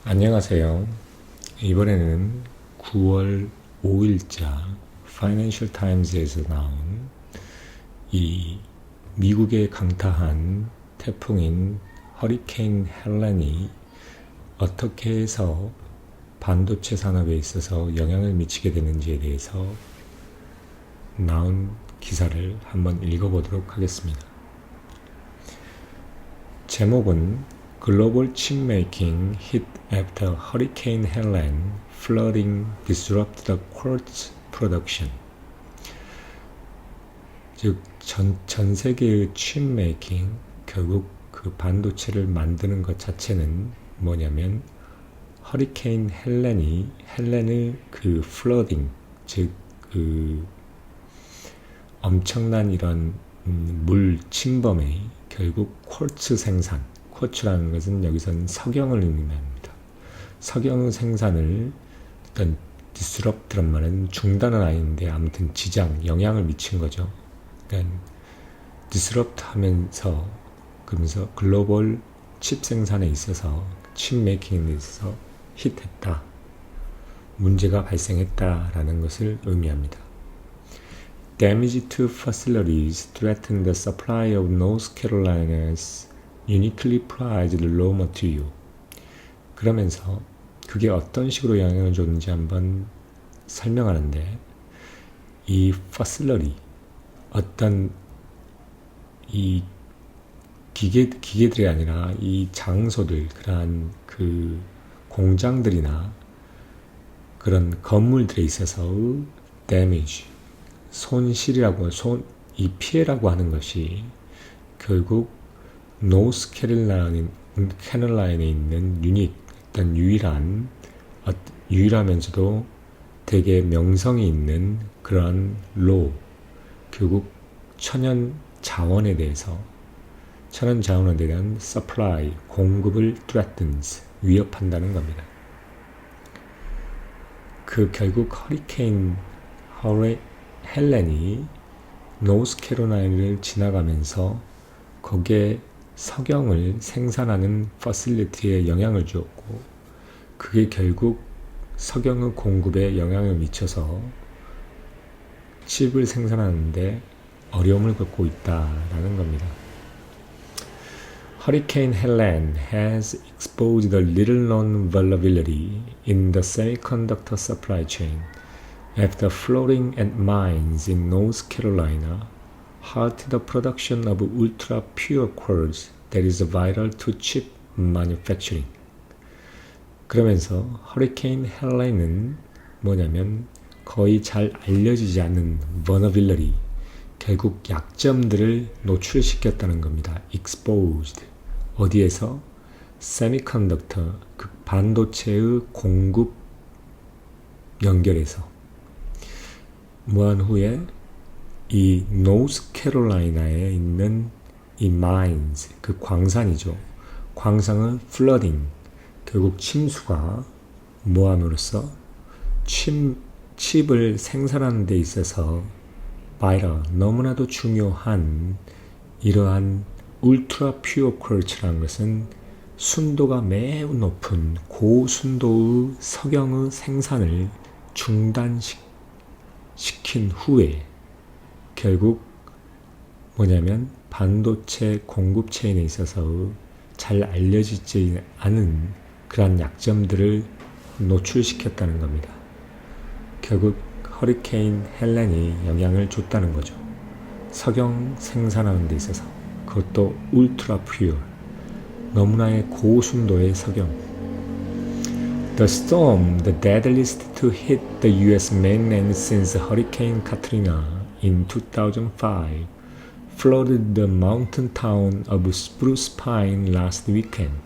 안녕하세요. 이번에는 9월 5일자 파이낸셜 타임즈에서 나온 이 미국에 강타한 태풍인 허리케인 헬렌이 어떻게 해서 반도체 산업에 있어서 영향을 미치게 되는지에 대해서 나온 기사를 한번 읽어보도록 하겠습니다. 제목은 Global chipmaking hit after Hurricane Helene flooding disrupted the quartz production. 즉, 전 세계의 칩메이킹, 결국 그 반도체를 만드는 것 자체는 뭐냐면 허리케인 헬렌의 그 플러딩, 즉 그 엄청난 이런 물 침범에 결국 쿼츠 생산, 쿼츠라는 것은 여기서는 석영을 의미합니다. 석영 생산을 일단 디스럽트란 말은 중단은 아닌데 아무튼 지장, 영향을 미친 거죠. 그러니까 디스럽트 하면서 그러면서 글로벌 칩 생산에 있어서 칩 메이킹에 있어서 hit했다. 문제가 발생했다라는 것을 의미합니다. Damage to facilities threatened the supply of North Carolina's uniquely prized raw material. 그러면서 그게 어떤 식으로 영향을 줬는지 한번 설명하는데, 이 facility, 어떤 이 기계들이 아니라 이 장소들, 그러한 그 공장들이나 그런 건물들에 있어서의 damage, 이 피해라고 하는 것이 결국 노스 캐롤라인에 있는 어떤 유일하면서도 되게 명성이 있는 그런 결국 천연 자원에 대한 supply, 공급을 threatens, 위협한다는 겁니다. 그 결국 허리케인 헬렌이 노스캐롤라이나를 지나가면서 거기에 석영을 생산하는 퍼실리티에 영향을 주었고, 그게 결국 석영의 공급에 영향을 미쳐서 칩을 생산하는데 어려움을 겪고 있다라는 겁니다. Hurricane Helene has exposed a little-known vulnerability in the semiconductor supply chain after flooding at mines in North Carolina halted the production of ultra-pure quartz that is vital to chip manufacturing. 그러면서 허리케인 헬렌은 뭐냐면 거의 잘 알려지지 않는 vulnerability, 결국 약점들을 노출시켰다는 겁니다. exposed. 어디에서? semiconductor, 그 반도체의 공급 연결해서. 무한 후에 이 노스캐롤라이나에 있는 이 마인즈, 그 광산이죠. 광산을 flooding, 결국 침수가 모함으로써 칩을 생산하는 데 있어서 vital, 너무나도 중요한 이러한 울트라 퓨어 쿼츠라는 것은 순도가 매우 높은 고순도의 석영의 생산을 중단시킨 후에 결국 뭐냐면 반도체 공급 체인에 있어서 잘 알려지지 않은 그런 약점들을 노출시켰다는 겁니다. 결국 허리케인 헬렌이 영향을 줬다는 거죠. 석영 생산하는 데 있어서, 그것도 울트라 퓨어, 너무나의 고순도의 석영. The storm, the deadliest to hit the U.S. mainland since Hurricane Katrina in 2005, flooded the mountain town of Spruce Pine last weekend,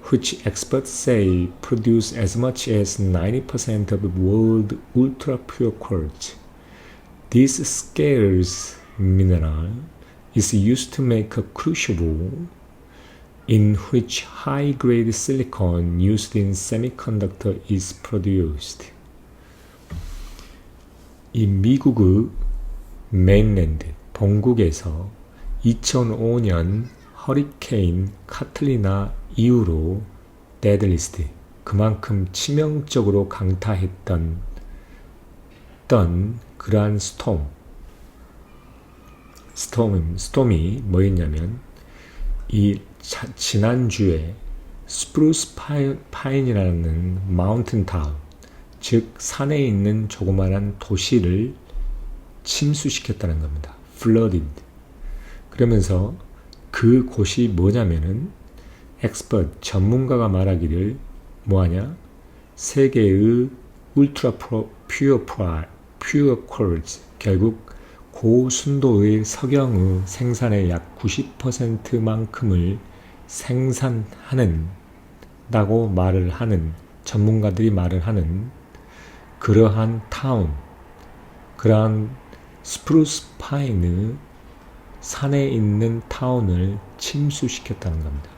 which experts say produce as much as 90% of the world's ultra-pure quartz. This scarce mineral is used to make a crucible in which high-grade silicon used in semiconductor is produced. 이 미국의 메인랜드, 본국에서 2005년 허리케인 카틀리나 이후로 데드리스트, 그만큼 치명적으로 강타했던 그러한 스톰이 뭐였냐면 지난주에 스프루스 파인이라는 마운틴 타운, 즉 산에 있는 조그마한 도시를 침수시켰다는 겁니다. flooded. 그러면서 그 곳이 뭐냐면은 전문가가 말하기를 뭐하냐? 세계의 울트라 퓨어 퀄즈, 결국 고순도의 석영의 생산의 약 90%만큼을 생산하는다고 전문가들이 말을 하는 그러한 그러한 스프루스 파인의 산에 있는 타운을 침수시켰다는 겁니다.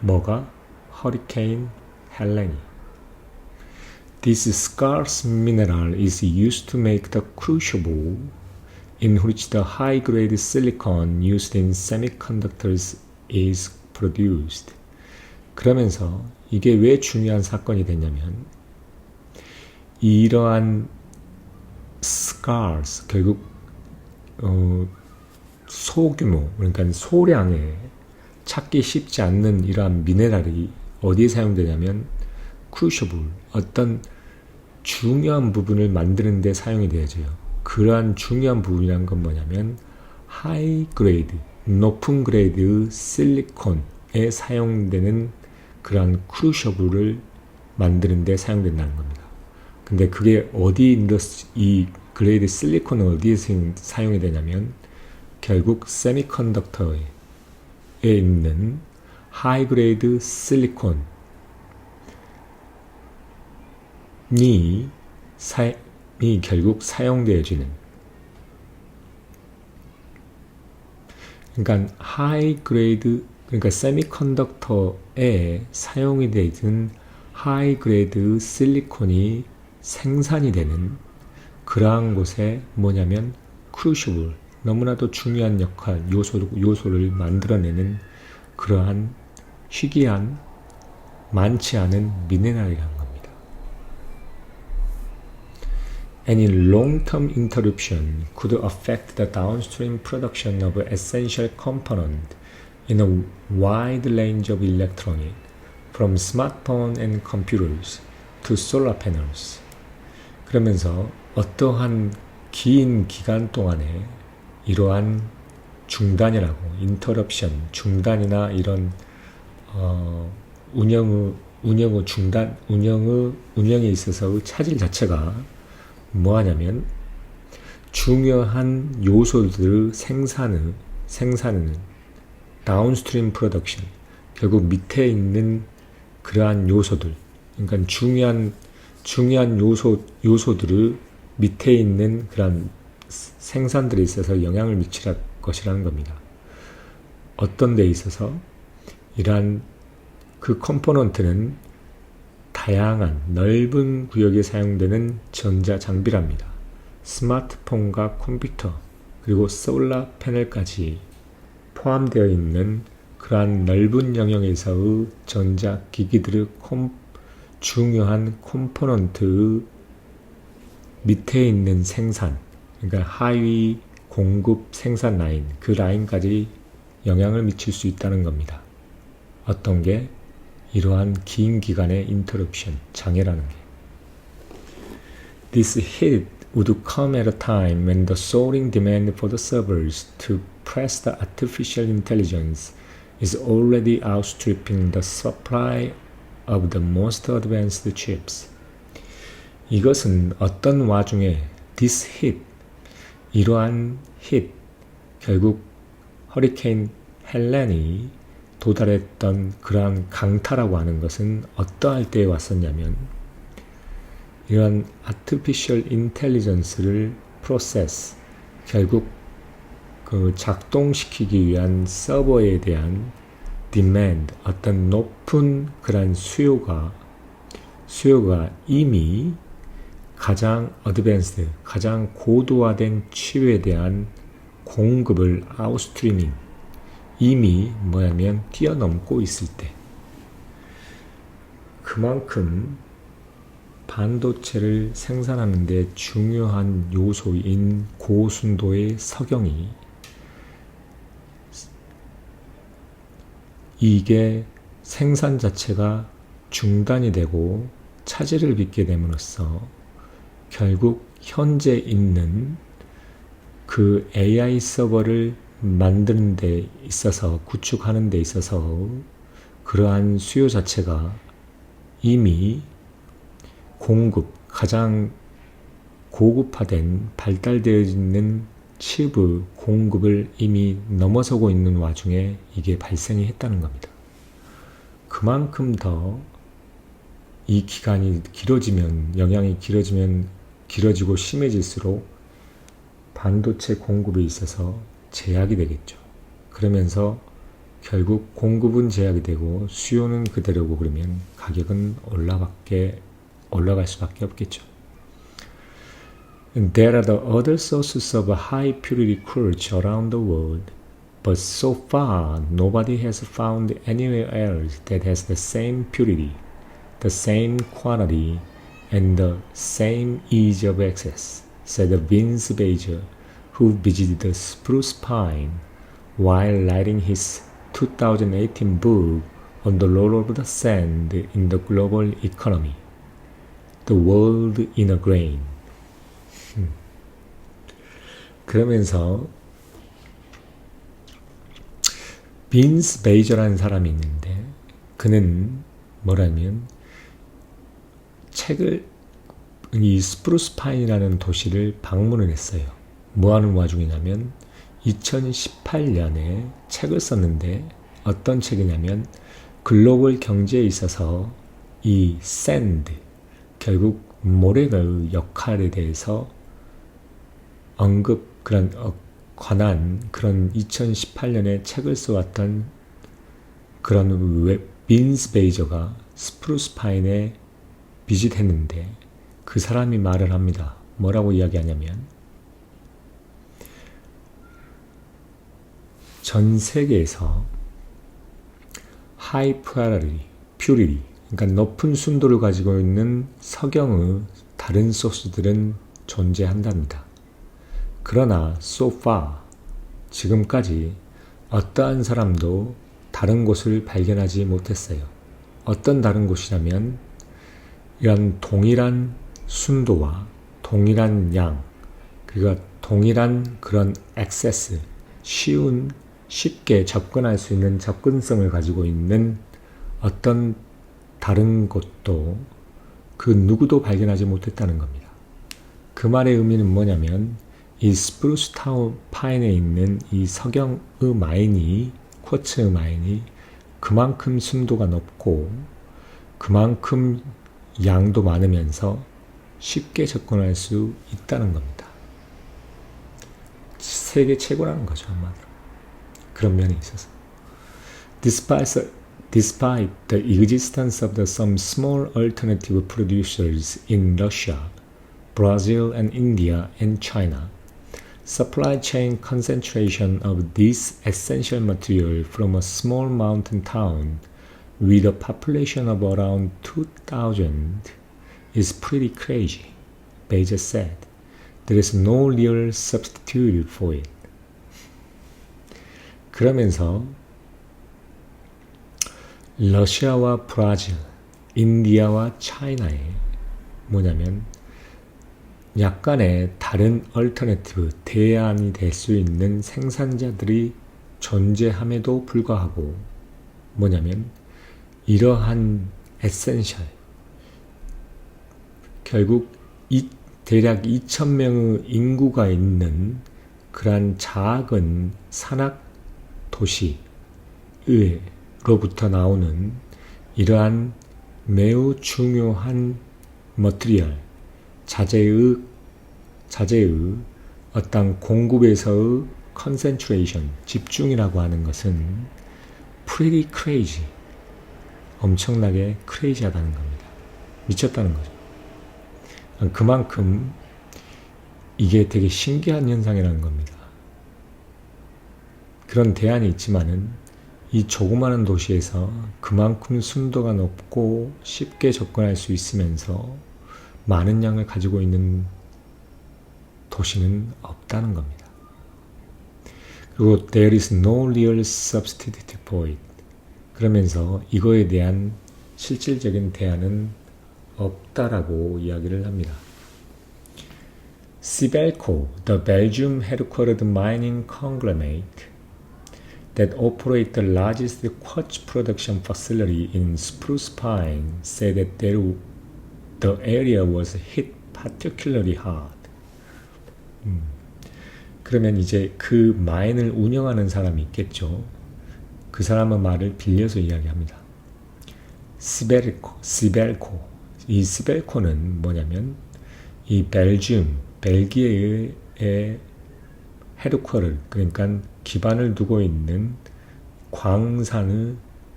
뭐가? 허리케인 헬렌이. This scarce mineral is used to make the crucible in which the high-grade silicon used in semiconductors is produced. 그러면서 이게 왜 중요한 사건이 됐냐면 이러한 scarce, 결국 소규모, 그러니까 소량의 찾기 쉽지 않는 이러한 미네랄이 어디에 사용되냐면 crucible, 어떤 중요한 부분을 만드는 데 사용이 되어져요. 그러한 중요한 부분이란 건 뭐냐면 high grade, 높은 그레이드의 실리콘에 사용되는 그러한 crucible을 만드는 데 사용된다는 겁니다. 근데 그게 이 그레이드 실리콘은 어디에 사용이 되냐면 결국 세미컨덕터에 있는 하이 그레이드 실리콘이 결국 사용되어지는, 그러니까 하이 그레이드, 그러니까 세미컨덕터에 사용이 되는 하이 그레이드 실리콘이 생산이 되는 그러한 곳에 뭐냐면 크루시블, 너무나도 중요한 요소를 만들어내는 그러한 희귀한 많지 않은 미네랄이라는 겁니다. Any long-term interruption could affect the downstream production of essential components in a wide range of electronics, from smartphones and computers to solar panels. 그러면서 어떠한 긴 기간 동안에 이러한 중단이라고, 인터럽션, 중단이나 이런 운영에 있어서의 차질 자체가 뭐하냐면 중요한 요소들의 생산은 다운스트림 프로덕션, 결국 밑에 있는 그러한 요소들, 그러니까 중요한 요소들의 밑에 있는 그런 생산들에 있어서 영향을 미칠 것이라는 겁니다. 어떤 데 있어서 이러한 그 컴포넌트는 다양한 넓은 구역에 사용되는 전자장비랍니다. 스마트폰과 컴퓨터, 그리고 솔라 패널까지 포함되어 있는 그러한 넓은 영역에서의 전자기기들의 중요한 컴포넌트의 밑에 있는 생산, 그러니까 하위 공급 생산 라인, 그 라인까지 영향을 미칠 수 있다는 겁니다. 어떤 게? 이러한 긴 기간의 인터럽션, 장애라는 게. This hit would come at a time when the soaring demand for the servers to press the artificial intelligence is already outstripping the supply of the most advanced chips. 이것은 어떤 와중에 this hit, 이러한 hit, 결국 허리케인 헬렌이 도달했던 그러한 강타라고 하는 것은 어떠할 때에 왔었냐면 이런 artificial intelligence를 프로세스, 결국 그 작동시키기 위한 서버에 대한 demand, 어떤 높은 그런 수요가 이미 가장 advanced, 가장 고도화된 칩에 대한 공급을 아웃스트리밍, 이미 뭐냐면 뛰어넘고 있을 때, 그만큼 반도체를 생산하는 데 중요한 요소인 고순도의 석영이 이게 생산 자체가 중단이 되고 차질을 빚게 됨으로써 결국 현재 있는 그 AI 서버를 만드는 데 있어서 구축하는 데 있어서 그러한 수요 자체가 이미 가장 고급화된 발달되어 있는 칩의 공급을 이미 넘어서고 있는 와중에 이게 발생이 했다는 겁니다. 그만큼 더 이 기간이 길어지면, 영향이 길어지고 심해질수록 반도체 공급에 있어서 제약이 되겠죠. 그러면서 결국 공급은 제약이 되고 수요는 그대로고 그러면 가격은 올라갈 수밖에 없겠죠. And there are the other sources of high purity quartz around the world, but so far nobody has found anywhere else that has the same purity, the same quantity, and the same ease of access, said Vince Bajer, who visited the Spruce Pine while writing his 2018 book on the role of the sand in the global economy, The World in a Grain. 그러면서 빈스 베이저라는 사람이 있는데 그는 뭐라면 이 스프루스 파인이라는 도시를 방문을 했어요. 뭐 하는 와중이냐면 2018년에 책을 썼는데 어떤 책이냐면 글로벌 경제에 있어서 이 샌드, 결국 모래의 역할에 대해서 관한 그런 2018년에 책을 써왔던 그런 빈스 베이저가 스프루스 파인에 비짓했는데 그 사람이 말을 합니다. 뭐라고 이야기하냐면 전 세계에서 하이 퓨리티, 그러니까 높은 순도를 가지고 있는 석영의 다른 소스들은 존재한답니다. 그러나 so far, 지금까지 어떠한 사람도 다른 곳을 발견하지 못했어요. 어떤 다른 곳이냐면 이런 동일한 순도와 동일한 양, 그리고 동일한 그런 액세스, 쉽게 접근할 수 있는 접근성을 가지고 있는 어떤 다른 곳도 그 누구도 발견하지 못했다는 겁니다. 그 말의 의미는 뭐냐면 이 스프루스 타운 파인에 있는 이 석영의 쿼츠의 마인이 그만큼 순도가 높고 그만큼 양도 많으면서 쉽게 접근할 수 있다는 겁니다. 세계 최고라는 거죠, 한마디로. 그런 면에 있어서. Despite the existence of some small alternative producers in Russia, Brazil and India and China, supply chain concentration of this essential material from a small mountain town with a population of around 2,000 is pretty crazy, Bajer said. There is no real substitute for it. 그러면서 러시아와 브라질, 인디아와 차이나에 뭐냐면 약간의 다른 얼터너티브, 대안이 될 수 있는 생산자들이 존재함에도 불구하고 뭐냐면 이러한 에센셜, 결국 대략 2,000명의 인구가 있는 그러한 작은 산악 도시로부터 나오는 이러한 매우 중요한 머티리얼, 자재의 어떤 공급에서의 컨센트레이션, 집중이라고 하는 것은 pretty crazy, 엄청나게 크레이지하다는 겁니다. 미쳤다는 거죠. 그만큼 이게 되게 신기한 현상이라는 겁니다. 그런 대안이 있지만은 이 조그마한 도시에서 그만큼 순도가 높고 쉽게 접근할 수 있으면서 많은 양을 가지고 있는 도시는 없다는 겁니다. 그리고 there is no real substitute for it. 그러면서 이거에 대한 실질적인 대안은 없다라고 이야기를 합니다. Sibelco, the Belgium headquartered mining conglomerate that operates the largest quartz production facility in Spruce Pine, said that the area was hit particularly hard. 그러면 이제 그 마인을 운영하는 사람이 있겠죠. 그 사람의 말을 빌려서 이야기합니다. 시벨코. 이 시벨코는 뭐냐면 이 벨기에의 헤드쿼터, 그러니까 기반을 두고 있는 광산의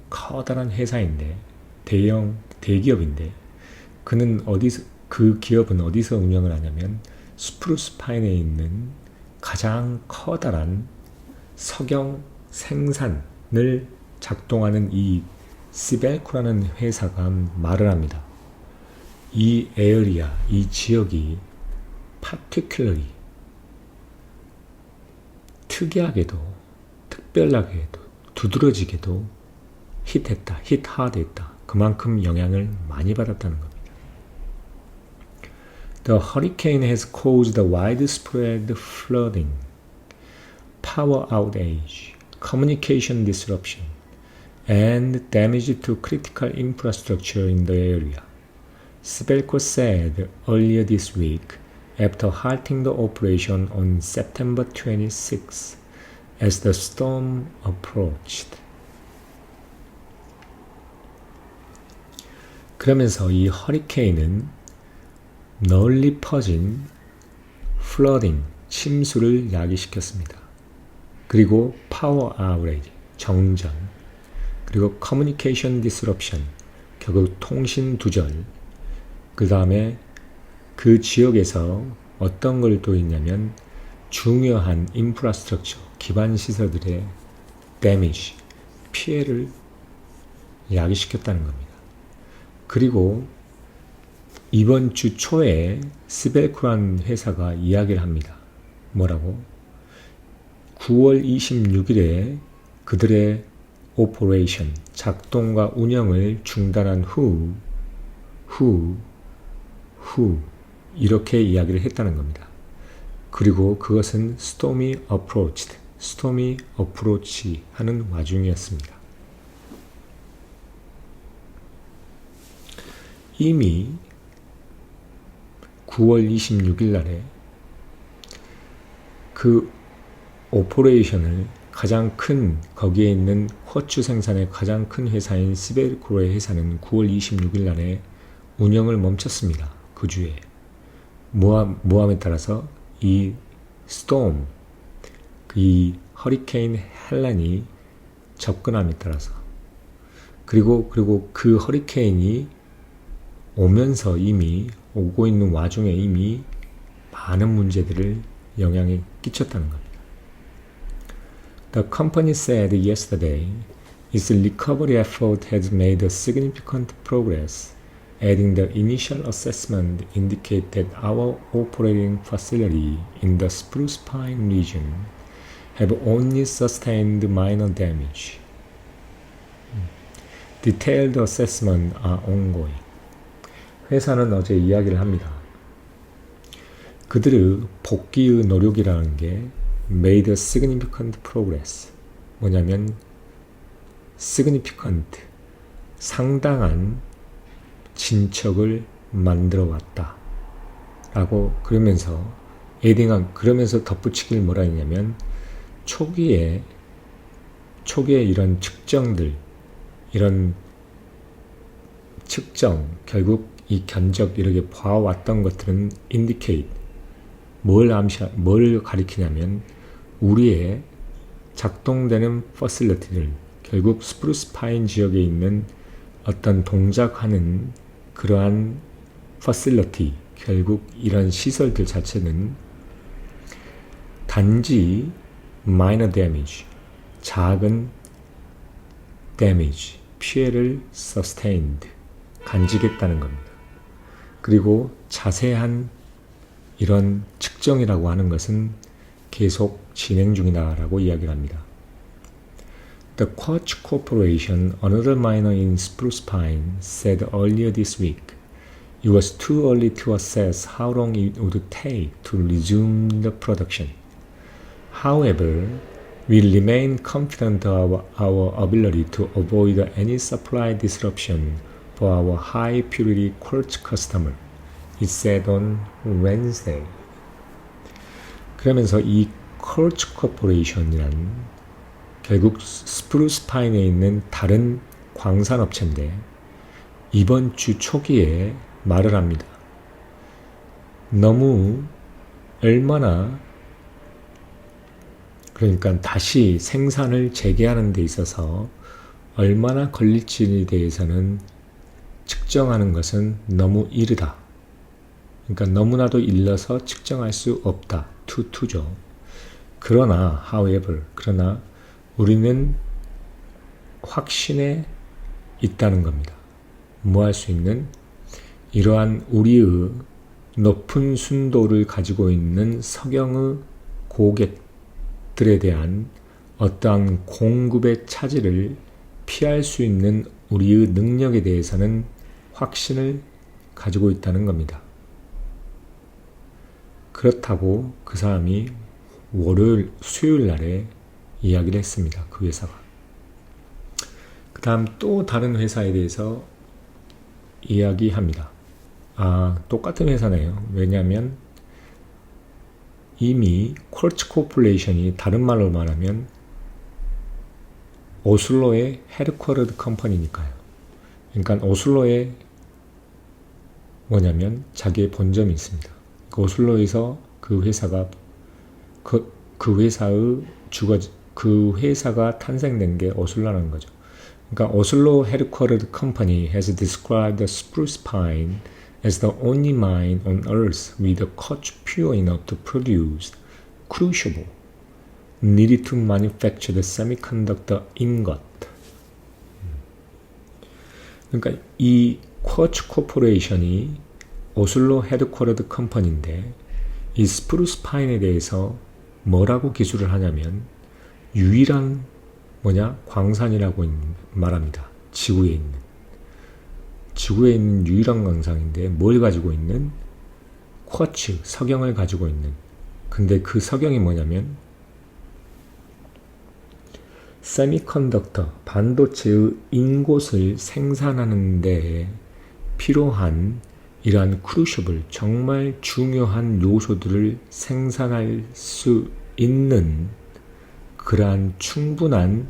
커다란 회사인데, 대기업인데, 그 기업은 어디서 운영을 하냐면 스프루스 파인에 있는 가장 커다란 석영 생산을 작동하는 이 시벨코라는 회사가 말을 합니다. 이 에어리아, 이 지역이 particularly 특이하게도, 특별하게도, 두드러지게도 히트하드했다. 그만큼 영향을 많이 받았다는 겁니다. The hurricane has caused widespread flooding, power outage, communication disruption, and damage to critical infrastructure in the area. Sibelco said earlier this week, after halting the operation on September 26 as the storm approached. 그러면서 이 허리케인은 널리 퍼진 flooding, 침수를 야기시켰습니다. 그리고 power outage, 정전, 그리고 communication disruption, 결국 통신 두절, 그 다음에 그 지역에서 어떤 걸 또 있냐면 중요한 인프라스트럭처, 기반 시설들의 damage, 피해를 야기시켰다는 겁니다. 그리고 이번 주 초에 스벨코란 회사가 이야기를 합니다. 뭐라고? 9월 26일에 그들의 오퍼레이션, 작동과 운영을 중단한 후 이렇게 이야기를 했다는 겁니다. 그리고 그것은 stormy approach 하는 와중이었습니다. 이미 9월 26일 날에 그 오퍼레이션을 가장 큰, 거기에 있는 쿼츠 생산의 가장 큰 회사인 시벨코의 회사는 9월 26일 날에 운영을 멈췄습니다. 그 주에. 모함에 따라서 이 스톰, 이 허리케인 헬렌이 접근함에 따라서, 그리고 그 허리케인이 오면서 이미 오고 있는 와중에 이미 많은 문제들을 영향에 끼쳤다는 겁니다. The company said yesterday its recovery effort has made significant progress, adding the initial assessment indicate that our operating facility in the Spruce Pine region have only sustained minor damage. Detailed assessments are ongoing. 회사는 어제 이야기를 합니다. 그들의 복귀의 노력이라는 게 made significant progress. 뭐냐면 significant, 상당한 진척을 만들어 왔다 라고 그러면서 그러면서 덧붙이길 뭐라 했냐면 초기에 이런 측정, 결국 이 견적 이렇게 봐왔던 것들은 indicate, 뭘 가리키냐면 우리의 작동되는 facility를, 결국 스프루스 파인 지역에 있는 어떤 동작하는 그러한 facility, 결국 이런 시설들 자체는 단지 minor damage, 작은 damage, 피해를 sustained, 간직했다는 겁니다. 그리고 자세한 이런 측정이라고 하는 것은 계속 진행 중이다라고 이야기를 합니다. The Koch Corporation, another miner in Spruce Pine, said earlier this week it was too early to assess how long it would take to resume the production. However, we remain confident of our ability to avoid any supply disruption for our high purity quartz customer, it said on Wednesday. 그러면서 이 Koch Corporation이란 결국 스프루스 파인에 있는 다른 광산업체인데 이번 주 초기에 말을 합니다. 너무 얼마나 그러니까 다시 생산을 재개하는 데 있어서 얼마나 걸릴지에 대해서는 측정하는 것은 너무 이르다. 그러니까 너무나도 일러서 측정할 수 없다. 투죠. 그러나 그러나 우리는 확신에 있다는 겁니다. 뭐 할 수 있는 이러한 우리의 높은 순도를 가지고 있는 석영의 고객들에 대한 어떠한 공급의 차질을 피할 수 있는 우리의 능력에 대해서는 확신을 가지고 있다는 겁니다. 그렇다고 그 사람이 수요일 날에 이야기를 했습니다. 그 회사가. 그 다음 또 다른 회사에 대해서 이야기합니다. 똑같은 회사네요. 왜냐하면 이미 콜츠 코퍼레이션이 다른 말로 말하면 오슬로의 헤드쿼터드 컴퍼니니까요. 그러니까 오슬로에 뭐냐면 자기의 본점이 있습니다. 그 오슬로에서 그 회사가 그 회사가 탄생된 게 오슬로라는 거죠. 그러니까 오슬로 headquartered company has described the spruce pine as the only mine on earth with a koch pure enough to produce crucible needed to manufacture the semiconductor ingot. 그러니까 이 코치 코퍼레이션이 오슬로 헤드쿼터드 컴퍼니인데 이 스프루스 파인에 대해서 뭐라고 기술을 하냐면 유일한 광산이라고 말합니다. 지구에 있는 유일한 광산인데 뭘 가지고 있는? 쿼츠, 석영을 가지고 있는. 근데 그 석영이 뭐냐면 세미컨덕터, 반도체의 인곳을 생산하는 데 필요한 이러한 크루셔블, 정말 중요한 요소들을 생산할 수 있는 그러한 충분한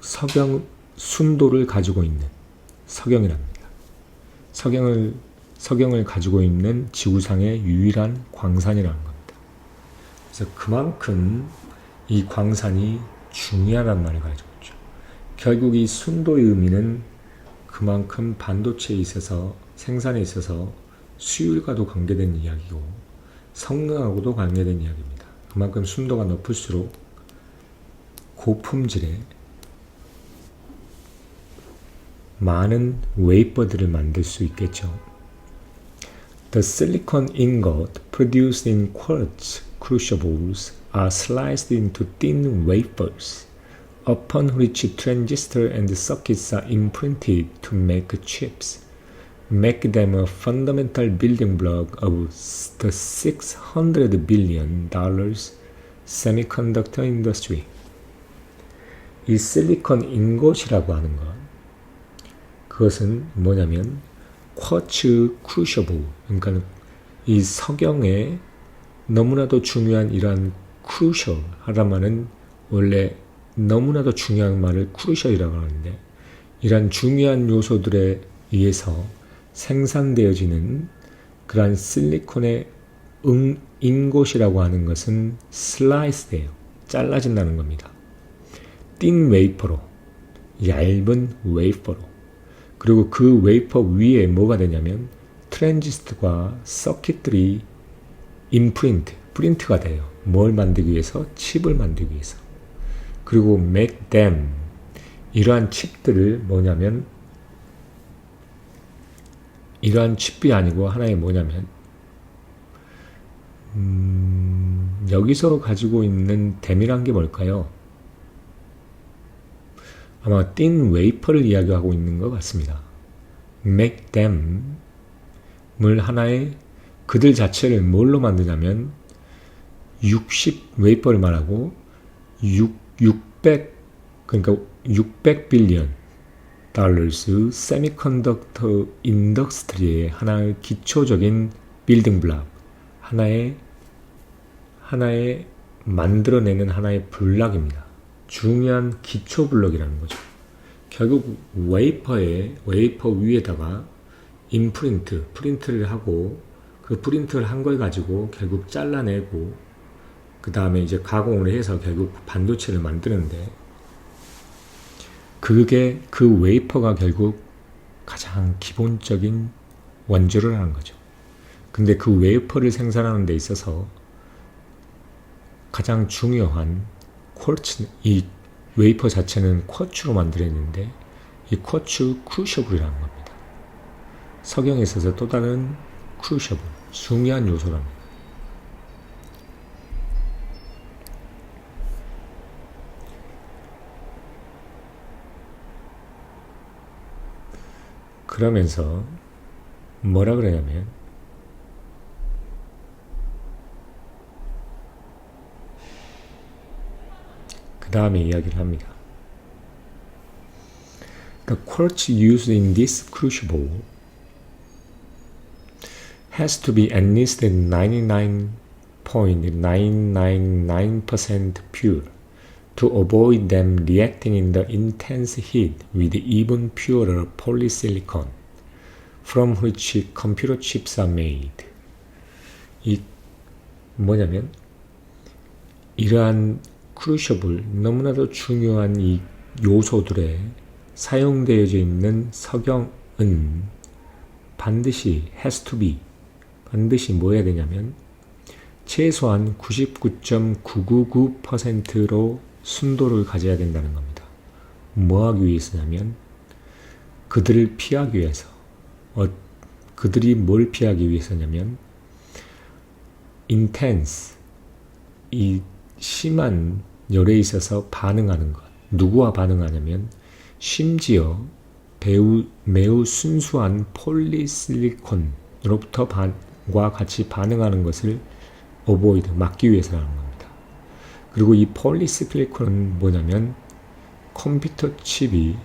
석영 순도를 가지고 있는 석영이랍니다. 석영을 가지고 있는 지구상의 유일한 광산이라는 겁니다. 그래서 그만큼 이 광산이 중요하단 말을 가지고 있죠. 결국 이 순도의 의미는 그만큼 반도체에 있어서 생산에 있어서 수율과도 관계된 이야기고 성능하고도 관계된 이야기입니다. 그만큼 순도가 높을수록 고품질의 많은 웨이퍼들을 만들 수 있겠죠. The silicon ingot produced in quartz crucibles are sliced into thin wafers, upon which transistors and circuits are imprinted to make chips, make them a fundamental building block of the $600 billion semiconductor industry. 이 실리콘 인것이라고 하는 것, 그것은 뭐냐면 쿼츠 크루셔블, 그러니까 이 석영의 너무나도 중요한 이러한 크루셜 하라면은 원래 너무나도 중요한 말을 크루셜이라고 하는데 이러한 중요한 요소들에 의해서 생산되어지는 그러한 실리콘의 인곳이라고 하는 것은 슬라이스돼요. 잘라진다는 겁니다. 틴 웨이퍼로, 얇은 웨이퍼로. 그리고 그 웨이퍼 위에 뭐가 되냐면 트랜지스터와 서킷들이 프린트가 돼요. 뭘 만들기 위해서? 칩을 만들기 위해서. 그리고 make them, 이러한 칩들을 뭐냐면 이러한 칩이 아니고 하나의 뭐냐면 여기서 가지고 있는 댐이란 게 뭘까요? 아마 thin wafer를 이야기하고 있는 것 같습니다. make them을 하나의 그들 자체를 뭘로 만드냐면 60 웨이퍼를 말하고 600 그러니까 600 빌리언 달러스 세미컨덕터 인더스트리의 하나의 기초적인 빌딩 블락 하나의 만들어내는 하나의 블락입니다. 중요한 기초 블록이라는 거죠. 결국 웨이퍼 위에다가 프린트를 하고 그 프린트를 한 걸 가지고 결국 잘라내고 그 다음에 이제 가공을 해서 결국 반도체를 만드는데 그게 그 웨이퍼가 결국 가장 기본적인 원조를 하는 거죠. 근데 그 웨이퍼를 생산하는 데 있어서 가장 중요한 쿼츠, 이 웨이퍼 자체는 쿼츠로 만들어있는데 이 쿼츠 크루셔블이라는 겁니다. 석영에 있어서 또 다른 크루셔블, 중요한 요소랍니다. 그러면서 뭐라 그러냐면 그 다음에 이야기를 합니다. The quartz used in this crucible has to be at least 99.999% pure to avoid them reacting in the intense heat with even purer polysilicon from which computer chips are made. 이 뭐냐면 이러한 크루셔블 너무나도 중요한 이 요소들에 사용되어져 있는 석영은 반드시 has to be 반드시 뭐 해야 되냐면 최소한 99.999%로 순도를 가져야 된다는 겁니다. 뭐 하기 위해서냐면 그들을 피하기 위해서 그들이 뭘 피하기 위해서냐면 intense 이 심한 열에 있어서 반응하는 것 누구와 반응하냐면 심지어 매우 순수한 폴리실리콘으로부터 과 같이 반응하는 것을 avoid 막기 위해서라는 겁니다. 그리고 이 폴리실리콘은 뭐냐면 컴퓨터 칩이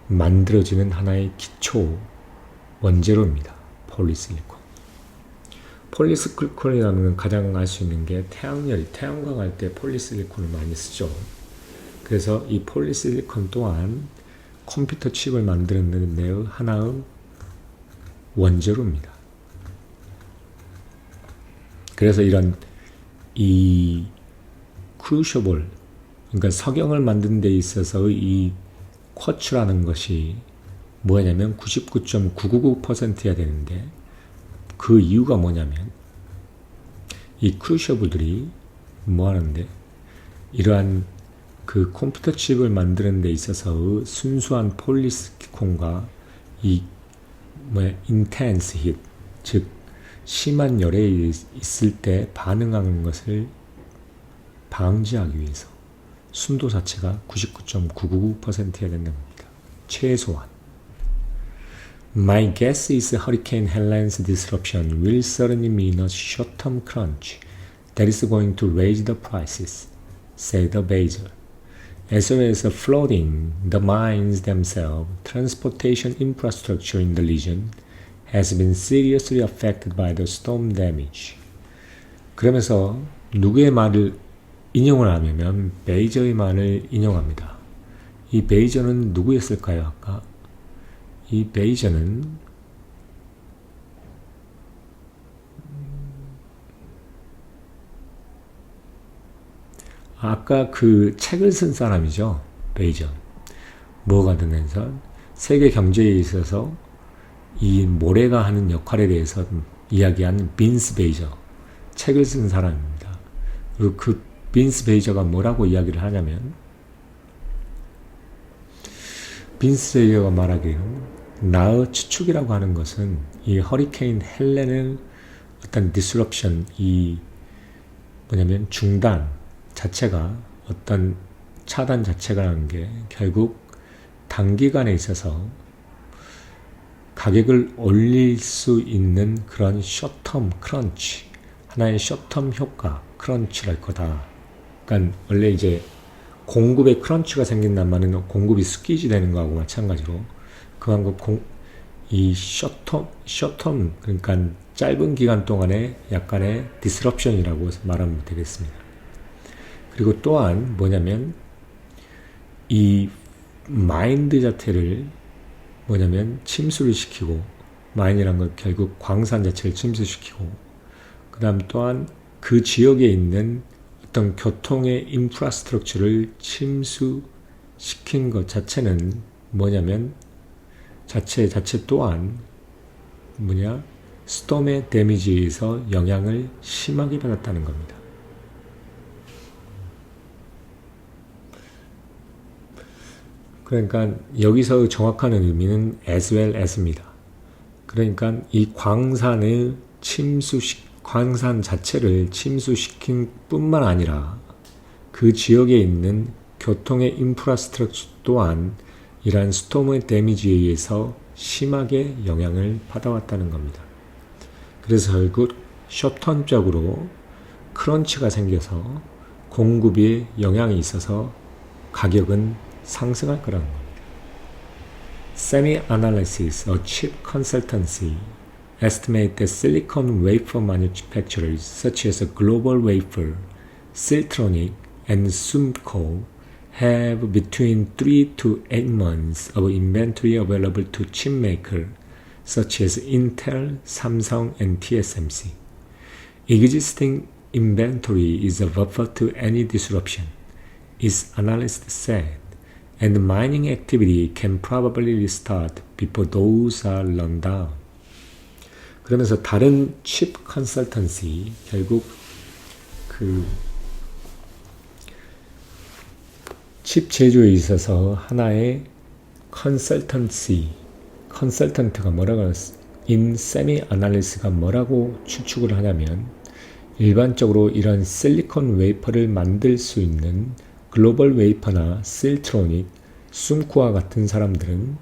만들어지는 하나의 기초 원재료입니다. 폴리실리콘이라는 가장 알 수 있는 게 태양광 할 때 폴리실리콘을 많이 쓰죠. 그래서 이 폴리실리콘 또한 컴퓨터 칩을 만드는 데 하나의 원재료입니다. 그래서 이런 이 크루셔블 그러니까 석영을 만드는 데 있어서 이 쿼츠라는 것이 뭐냐면 99.999%여야 되는데 그 이유가 뭐냐면 이 크루셔블들이 뭐 하는데 이러한 그 컴퓨터 칩을 만드는 데 있어서 순수한 폴리시리콘과 이 intense heat 즉 심한 열에 있을 때 반응하는 것을 방지하기 위해서 순도 자체가 99.999%여야 된다는 겁니다. 최소한. My guess is Hurricane Helene's disruption will certainly mean a short-term crunch that is going to raise the prices, said the Basil. As well as flooding the mines themselves, transportation infrastructure in the region has been seriously affected by the storm damage. 그러면서 누구의 말을 인용을 하면 베이저의 말을 인용합니다. 이 베이저는 누구였을까요? 아까 이 베이저는 아까 그 책을 쓴 사람이죠. 베이저. 뭐가 되면서 세계 경제에 있어서 이 모래가 하는 역할에 대해서 이야기한 빈스 베이저. 책을 쓴 사람입니다. 그 빈스 베이저가 뭐라고 이야기를 하냐면 빈스 제이어가 말하기를 나의 추측이라고 하는 것은 이 허리케인 헬렌의 어떤 디스럽션, 이 뭐냐면 중단 자체가 어떤 차단 자체가 라는 게 결국 단기간에 있어서 가격을 올릴 수 있는 그런 숏텀 크런치, 하나의 숏텀 효과 크런치랄 거다. 그러니까 원래 이제 공급에 크런치가 생긴다면 공급이 스퀴즈 되는 거하고 마찬가지로 그만큼 이 숏텀 그러니까 짧은 기간 동안에 약간의 디스럽션이라고 말하면 되겠습니다. 그리고 또한 뭐냐면 이 마인드 자체를 뭐냐면 침수를 시키고, 마인이란 건 결국 광산 자체를 침수시키고, 그 다음 또한 그 지역에 있는 어떤 교통의 인프라스트럭처를 침수시킨 것 자체는 뭐냐면 자체 또한 스톰의 데미지에서 영향을 심하게 받았다는 겁니다. 그러니까 여기서 정확한 의미는 as well as입니다. 그러니까 이 광산 자체를 침수시킨 뿐만 아니라 그 지역에 있는 교통의 인프라스트럭처 또한 이러한 스톰의 데미지에 의해서 심하게 영향을 받아왔다는 겁니다. 그래서 결국 숏텀적으로 크런치가 생겨서 공급에 영향이 있어서 가격은 상승할 거라는 겁니다. Semi-analysis, a chip consultancy, estimate that silicon wafer manufacturers such as Global Wafer, Siltronic, and Sumco have between 3 to 8 months of inventory available to chip makers such as Intel, Samsung, and TSMC. Existing inventory is a buffer to any disruption, its analyst said, and mining activity can probably restart before those are run down. 그러면서 다른 칩 컨설턴시, 결국 그 칩 제조에 있어서 하나의 컨설턴트가 뭐라고 in semi analysis가 뭐라고 추측을 하냐면 일반적으로 이런 실리콘 웨이퍼를 만들 수 있는 글로벌 웨이퍼나 실트로닉, 숨코와 같은 사람들은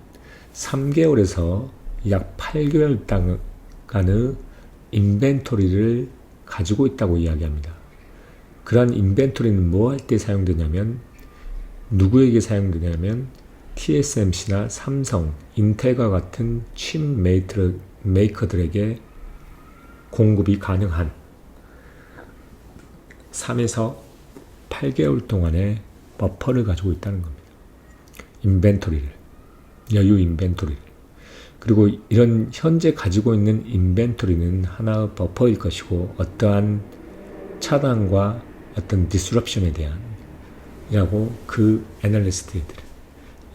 3개월에서 약 8개월 동안의 인벤토리를 가지고 있다고 이야기합니다. 그러한 인벤토리는 뭐 할 때 사용되냐면 누구에게 사용되냐면 TSMC나 삼성, 인텔과 같은 칩 메이커들에게 공급이 가능한 3에서 8개월 동안의 버퍼를 가지고 있다는 겁니다. 여유 인벤토리를. 그리고 이런 현재 가지고 있는 인벤토리는 하나의 버퍼일 것이고 어떠한 차단과 어떤 디스럽션에 대한 이라고 그 애널리스트들,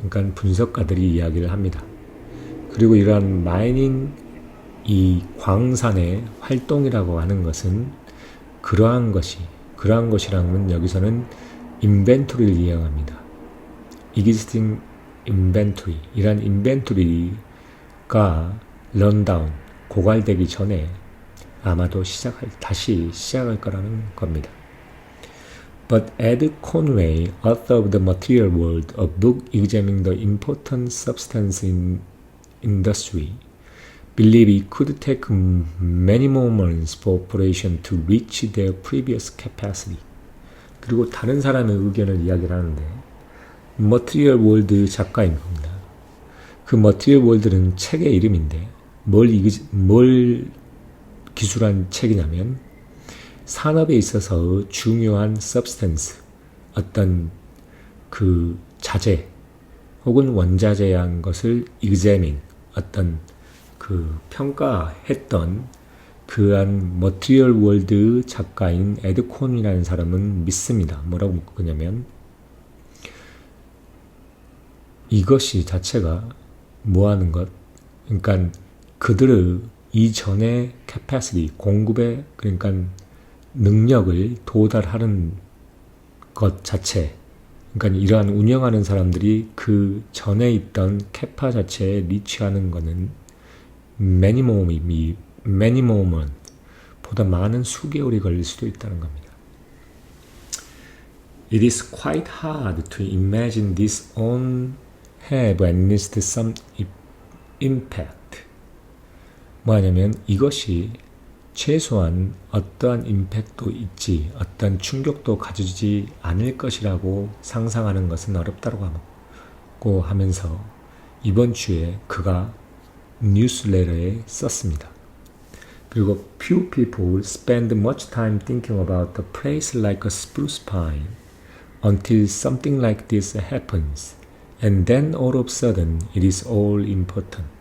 그러니까 분석가들이 이야기를 합니다. 그리고 이러한 마이닝, 이 광산의 활동이라고 하는 것은 그러한 것이라는 여기서는 인벤토리를 이해합니다. existing inventory, 이란 인벤토리가 런다운, 고갈되기 전에 아마도 다시 시작할 거라는 겁니다. But Ed Conway, author of The Material World, a book examining the important substance industry, believe it could take many more months for operation to reach their previous capacity. 그리고 다른 사람의 의견을 이야기를 하는데 Material World 작가인 겁니다. 그 Material World는 책의 이름인데 뭘 기술한 책이냐면 산업에 있어서 중요한 substance, 어떤 그 자재 혹은 원자재한 것을 examine, 어떤 그 평가했던 그한 Material World 작가인 에드 콘이라는 사람은 믿습니다. 뭐라고 그러냐면 이것이 자체가 뭐하는 것, 그러니까 그들의 이전의 capacity, 공급의 그러니까 능력을 도달하는 것 자체, 그러니까 이러한 운영하는 사람들이 그 전에 있던 캐파 자체에 리치하는 것은 매니모먼 보다 많은 수개월이 걸릴 수도 있다는 겁니다. It is quite hard to imagine this won't have at least some impact. 뭐냐면 이것이 최소한 어떠한 임팩트도 있지, 어떤 충격도 가지지 않을 것이라고 상상하는 것은 어렵다고 하면서 이번 주에 그가 뉴스레터에 썼습니다. 그리고 few people spend much time thinking about a place like a spruce pine until something like this happens, and then all of a sudden it is all important.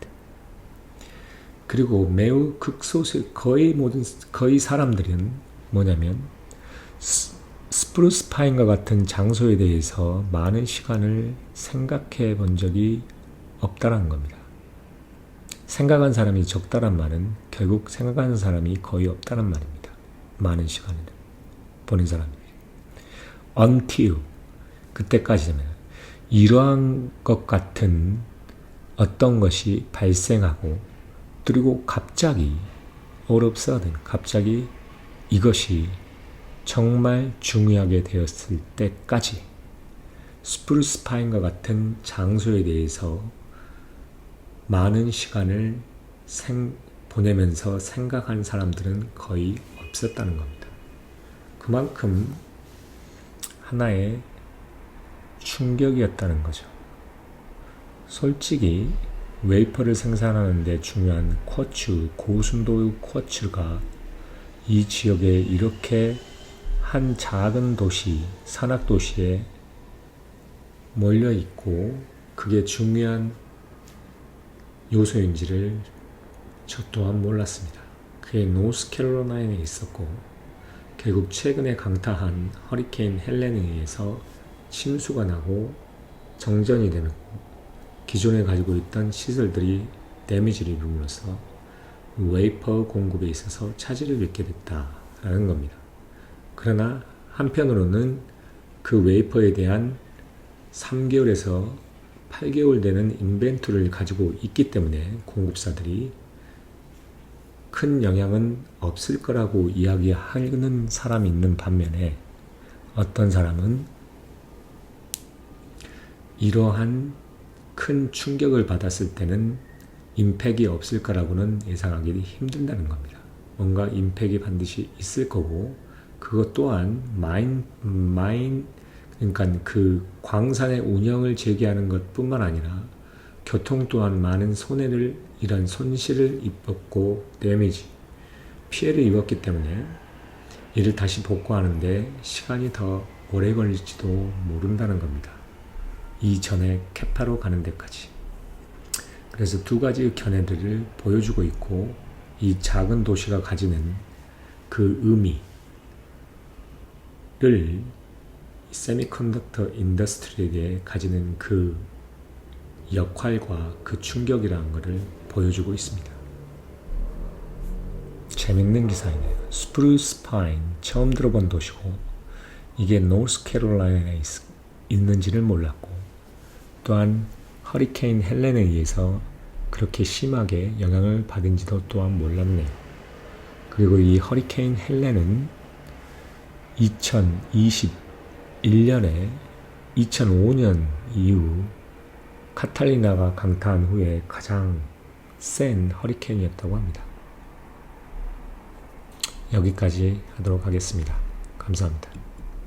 그리고 매우 극소수 거의 사람들은 뭐냐면 스프루스 파인과 같은 장소에 대해서 많은 시간을 생각해 본 적이 없다라는 겁니다. 생각한 사람이 적다란 말은 결국 생각하는 사람이 거의 없다는 말입니다. 많은 시간을 보낸 사람이. Until 그때까지면 이러한 것 같은 어떤 것이 발생하고 그리고 갑자기 all of a sudden 갑자기 이것이 정말 중요하게 되었을 때까지 스프루스 파인과 같은 장소에 대해서 많은 시간을 보내면서 생각한 사람들은 거의 없었다는 겁니다. 그만큼 하나의 충격이었다는 거죠. 솔직히 웨이퍼를 생산하는 데 중요한 쿼츠, 고순도 쿼츠가 이 지역에 이렇게 한 작은 도시, 산악도시에 몰려있고 그게 중요한 요소인지를 저 또한 몰랐습니다. 그게 노스캐롤라이나에 있었고 결국 최근에 강타한 허리케인 헬렌에 의해서 침수가 나고 정전이 되고 기존에 가지고 있던 시설들이 데미지를 입음으로써 웨이퍼 공급에 있어서 차질을 빚게 됐다라는 겁니다. 그러나 한편으로는 그 웨이퍼에 대한 3개월에서 8개월 되는 인벤토리를 가지고 있기 때문에 공급사들이 큰 영향은 없을 거라고 이야기하는 사람이 있는 반면에 어떤 사람은 이러한 큰 충격을 받았을 때는 임팩이 없을 거라고는 예상하기 힘든다는 겁니다. 뭔가 임팩이 반드시 있을 거고 그것 또한 그러니까 그 광산의 운영을 재개하는 것뿐만 아니라 교통 또한 많은 이런 손실을 입었고 피해를 입었기 때문에 이를 다시 복구하는데 시간이 더 오래 걸릴지도 모른다는 겁니다. 이전에 캐파로 가는 데까지. 그래서 두 가지 견해들을 보여주고 있고 이 작은 도시가 가지는 그 의미를 세미컨덕터 인더스트리에게 가지는 그 역할과 그 충격이라는 것을 보여주고 있습니다. 재밌는 기사이네요. 스프루스 파인 처음 들어본 도시고 이게 노스캐롤라이나에 있는지를 몰랐고 또한 허리케인 헬렌에 의해서 그렇게 심하게 영향을 받은지도 또한 몰랐네요. 그리고 이 허리케인 헬렌은 2021년에 2005년 이후 카탈리나가 강타한 후에 가장 센 허리케인이었다고 합니다. 여기까지 하도록 하겠습니다. 감사합니다.